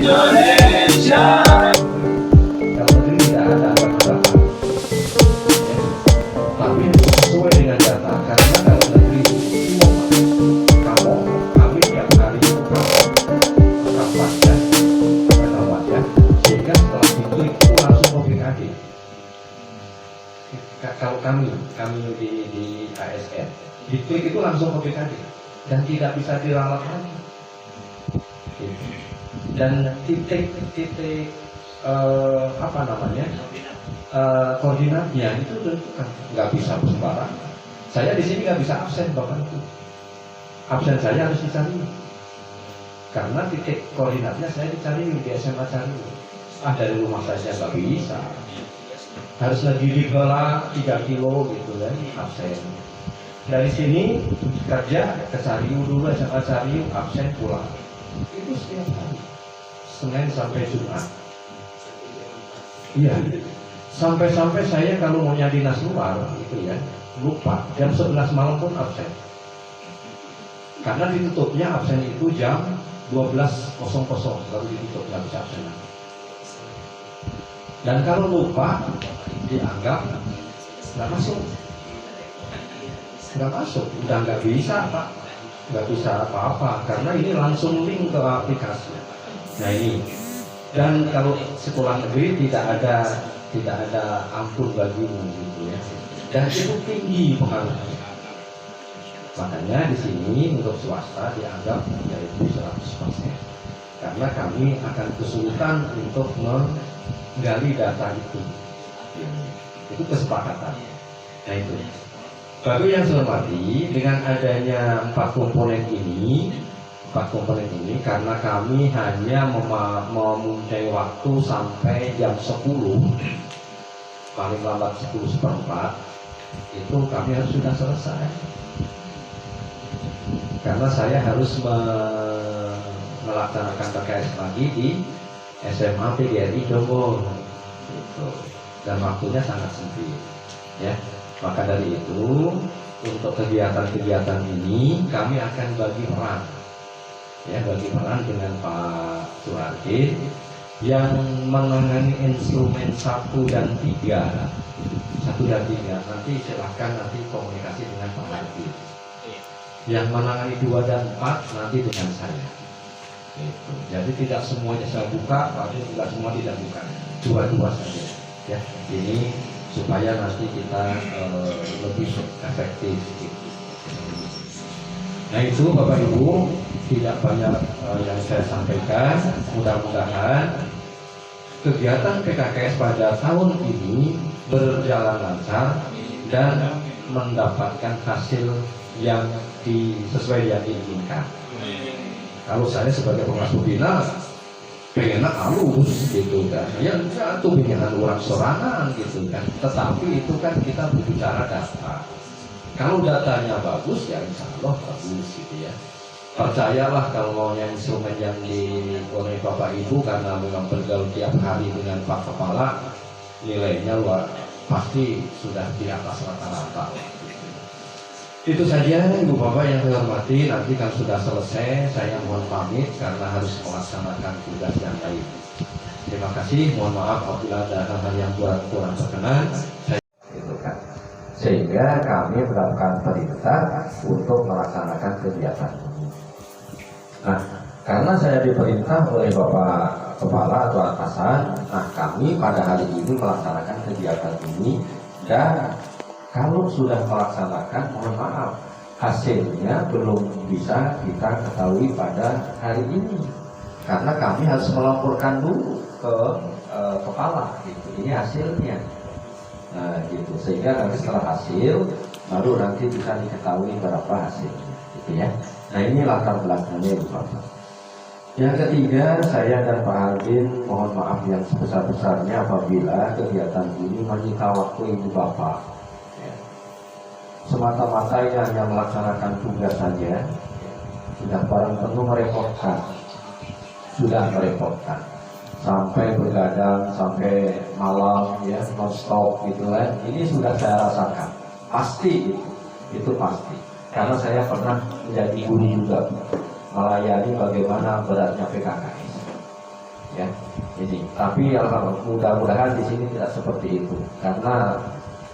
Indonesia. Kalau negeri tidak ada angka tapi sesuai dengan data, karena kalau negeri cuma kamu kami tiap hari itu rapat ya, sehingga setelah itu langsung ke BKD. Kalau kami di ASN itu langsung ke BKD dan tidak bisa diralat lagi. Dan titik koordinatnya itu tentukan, nggak bisa sembarangan. Saya di sini nggak bisa absen bahkan itu. Absen saya harus dicari karena titik koordinatnya saya dicari di SMA cari. Dari rumah saya nggak bisa. Harus lagi di Bela 3 kilo gitu kan, absen. Dari sini kerja ke Cariu dulu, SMA Cariu, absen pulang. Itu setiap hari, Senin sampai Jumat. Iya, sampai saya kalau mau nyari dinas luar itu ya lupa, jam 11 malam pun absen. Karena ditutupnya absen itu jam 12.00 baru ditutup, nggak bisa absen. Dan kalau lupa dianggap nggak masuk, udah nggak bisa Pak, nggak bisa apa-apa karena ini langsung link ke aplikasi. Nah ini, dan kalau sekolah negeri tidak ada ampun bagimu gitu ya, dan itu tinggi pengaruhnya. Makanya di sini untuk swasta dianggap yaitu 100%, karena kami akan kesulitan untuk menggali data itu kesepakatan. Nah itu. Bapak yang saya hormati, dengan adanya 4 komponen ini, karena kami hanya mempunyai waktu sampai jam 10, paling lambat 10:15, itu kami harus sudah selesai. Karena saya harus melaksanakan PKS lagi di SMA PGRI Jombor, gitu. Dan waktunya sangat sempit, ya. Maka dari itu, untuk kegiatan-kegiatan ini kami akan bagi peran dengan Pak Suhardi yang menangani instrumen 1 dan 3. Nanti silahkan komunikasi dengan Pak Hardi. Yang menangani 2 dan 4 nanti dengan saya. Gitu. Jadi tidak semuanya saya buka, tapi tidak semua tidak buka, dua-dua saja. Ya, ini supaya nanti kita lebih efektif. Nah itu Bapak Ibu, tidak banyak yang saya sampaikan. Mudah-mudahan kegiatan PKKS pada tahun ini berjalan lancar dan mendapatkan hasil yang sesuai yang diinginkan. Kalau saya sebagai pengasuh bina pengennya halus gitu kan, ya jatuh binaan orang sorangan gitu kan, tetapi itu kan kita berbicara data. Kalau datanya bagus ya insya Allah bagus gitu ya. Percayalah kalau maunya instrumen yang oleh Bapak Ibu, karena memang bergaul tiap hari dengan Pak Kepala, nilainya pasti sudah di atas rata-rata. Itu saja Ibu Bapak yang saya hormati. Nanti kan sudah selesai, saya mohon pamit karena harus melaksanakan tugas yang lain. Terima kasih, mohon maaf apabila ada hal-hal yang kurang berkenan. Sehingga kami mendapatkan perintah untuk melaksanakan kegiatan ini. Nah, karena saya diperintah oleh Bapak Kepala atau atasan, kami pada hari ini melaksanakan kegiatan ini. Dan kalau sudah melaksanakan, mohon maaf, hasilnya belum bisa kita ketahui pada hari ini, karena kami harus melaporkan dulu ke kepala. Gitu. Ini hasilnya. Nah, gitu. Sehingga nanti setelah hasil, baru nanti bisa diketahui berapa hasilnya. Gitu ya. Nah, ini latar belakangnya Ibu Bapak. Yang ketiga, saya dan Pak Hardin mohon maaf yang sebesar-besarnya apabila kegiatan ini menyita waktu Ibu Bapak. Semata-mata hanya melaksanakan tugas saja, sudah barang tentu merepotkan, sampai begadang sampai malam ya, non-stop gitu kan. Ini sudah saya rasakan, pasti itu pasti, karena saya pernah menjadi guru juga, melayani bagaimana beratnya PKKS. ini. Tapi mudah-mudahan di sini tidak seperti itu, karena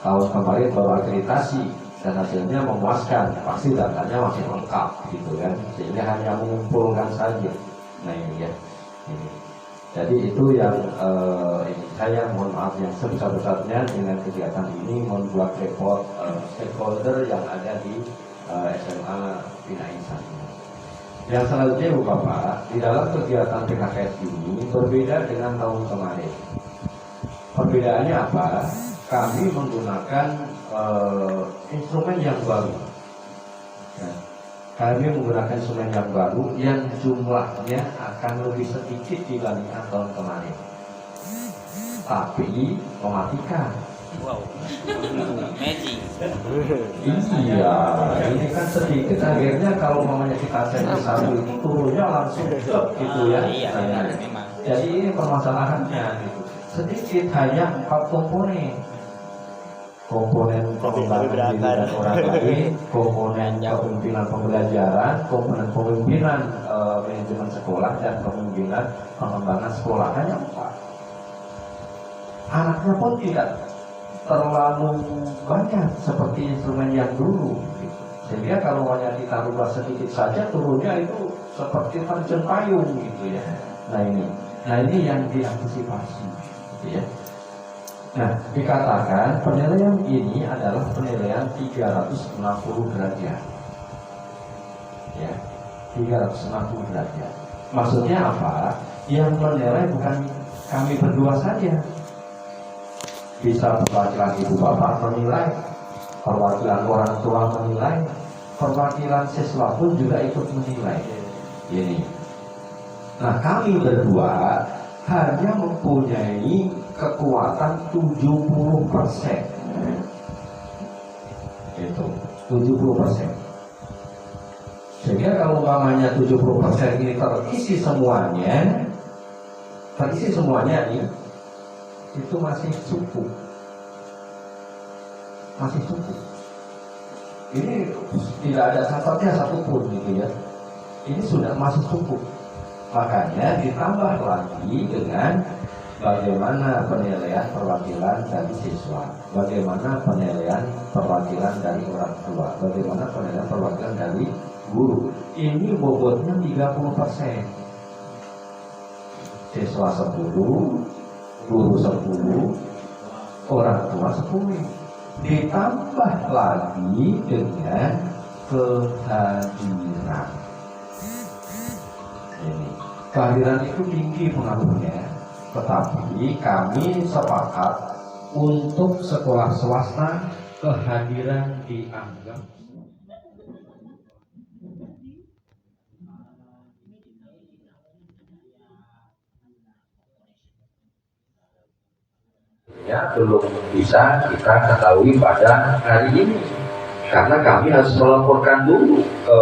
tahun kemarin baru akreditasi dan hasilnya memuaskan, pasti datanya masih lengkap gitu kan, sehingga hanya mengumpulkan saja. Nah ini ya, ini. Jadi itu yang ini saya mohon maaf yang sebesar-besarnya dengan kegiatan ini membuat repot stakeholder yang ada di SMA Bina Insan. Yang selanjutnya Bapak, di dalam kegiatan PKKS ini berbeda dengan tahun kemarin. Perbedaannya apa? Kami menggunakan instrumen yang baru. Ya. Kami menggunakan instrumen yang baru yang jumlahnya akan lebih sedikit dibandingkan tahun kemarin. Tapi mematikan. Wow, magic. Iya, ini kan sedikit akhirnya kalau mamanya kita cek satu itu turunnya langsung gitu ya. Iya, memang. Jadi ini permasalahannya gitu. Sedikit hanya 4 komponen. Komponen pemimpinan orang lain, komponen kepemimpinan pembelajaran, komponen pemimpinan manajemen sekolah, dan kepemimpinan pengembangan sekolah, hanya 4. Anaknya pun tidak terlalu banyak seperti instrumen yang dulu gitu. Sehingga kalau hanya kita rubah sedikit saja turunnya itu seperti terjun payung gitu ya. Nah ini yang diantisipasi gitu ya. Nah, dikatakan penilaian ini adalah penilaian 360 derajat. Ya, 360 derajat. Maksudnya apa? Yang menilai bukan kami berdua saja. Bisa perwakilan ibu bapak menilai, perwakilan orang tua menilai, perwakilan siswa pun juga ikut menilai. Ini. Nah, kami berdua hanya mempunyai kekuatan 70%. Itu 70%. Sehingga kalau umpamanya 70% ini terisi semuanya nih, itu masih cukup. Masih cukup. Ini tidak ada catatan satupun gitu ya. Ini sudah masih cukup. Makanya ditambah lagi dengan bagaimana penilaian perwakilan dari siswa, bagaimana penilaian perwakilan dari orang tua, bagaimana penilaian perwakilan dari guru. Ini bobotnya 30%. Siswa 10, guru 10, orang tua 10. Ditambah lagi dengan kehadiran. Ini kehadiran itu tinggi pengaruhnya. Tetapi kami sepakat untuk sekolah swasta kehadiran dianggap ya belum bisa kita ketahui pada hari ini karena kami harus melaporkan dulu ke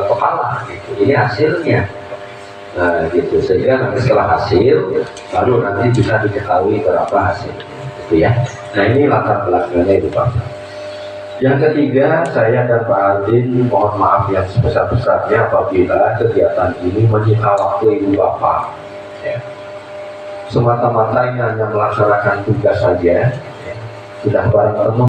kepala gitu. Ini hasilnya. Nah gitu, sehingga nanti setelah hasil baru nanti bisa diketahui berapa hasil gitu ya. Nah ini latar belakangnya itu Pak. Yang ketiga, saya dan Pak Aldin mohon maaf yang sebesar-besarnya apabila kegiatan ini menyita waktu Ibu Bapak ya. Semata-mata ini hanya melaksanakan tugas saja ya. Sudah barang tentu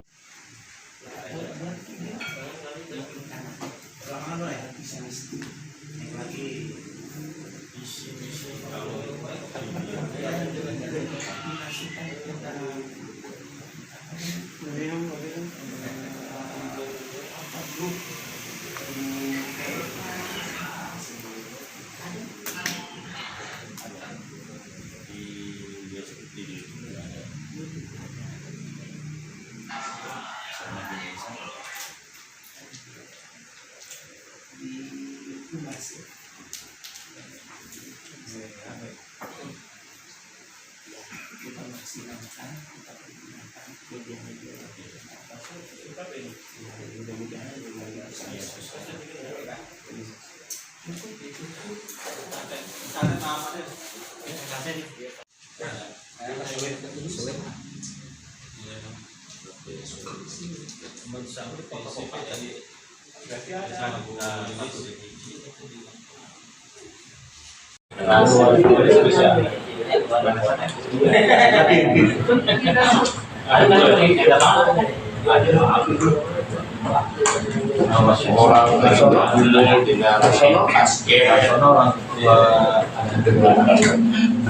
Orang nasional dengan nasional kasket nasional orang tua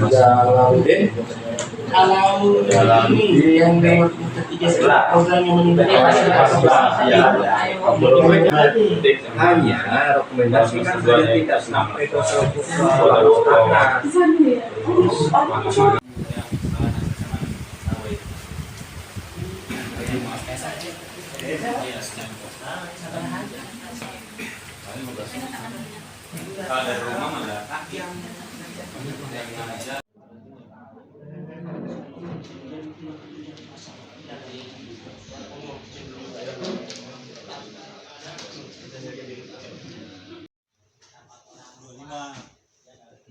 Jalaluddin yang ketiga sebelah program yang meninggal hanya rekomendasi kan tidak sampai ke Kalau dari rumah malah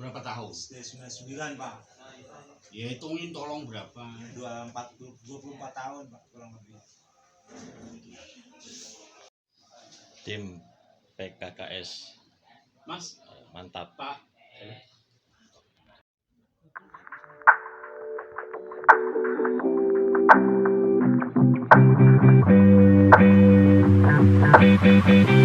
Berapa tahun? 99 Pak. Ya hitungin tolong berapa? 24 tahun Pak kurang lebih. Tim PKKS Mas, mantap. Pak. Thank you.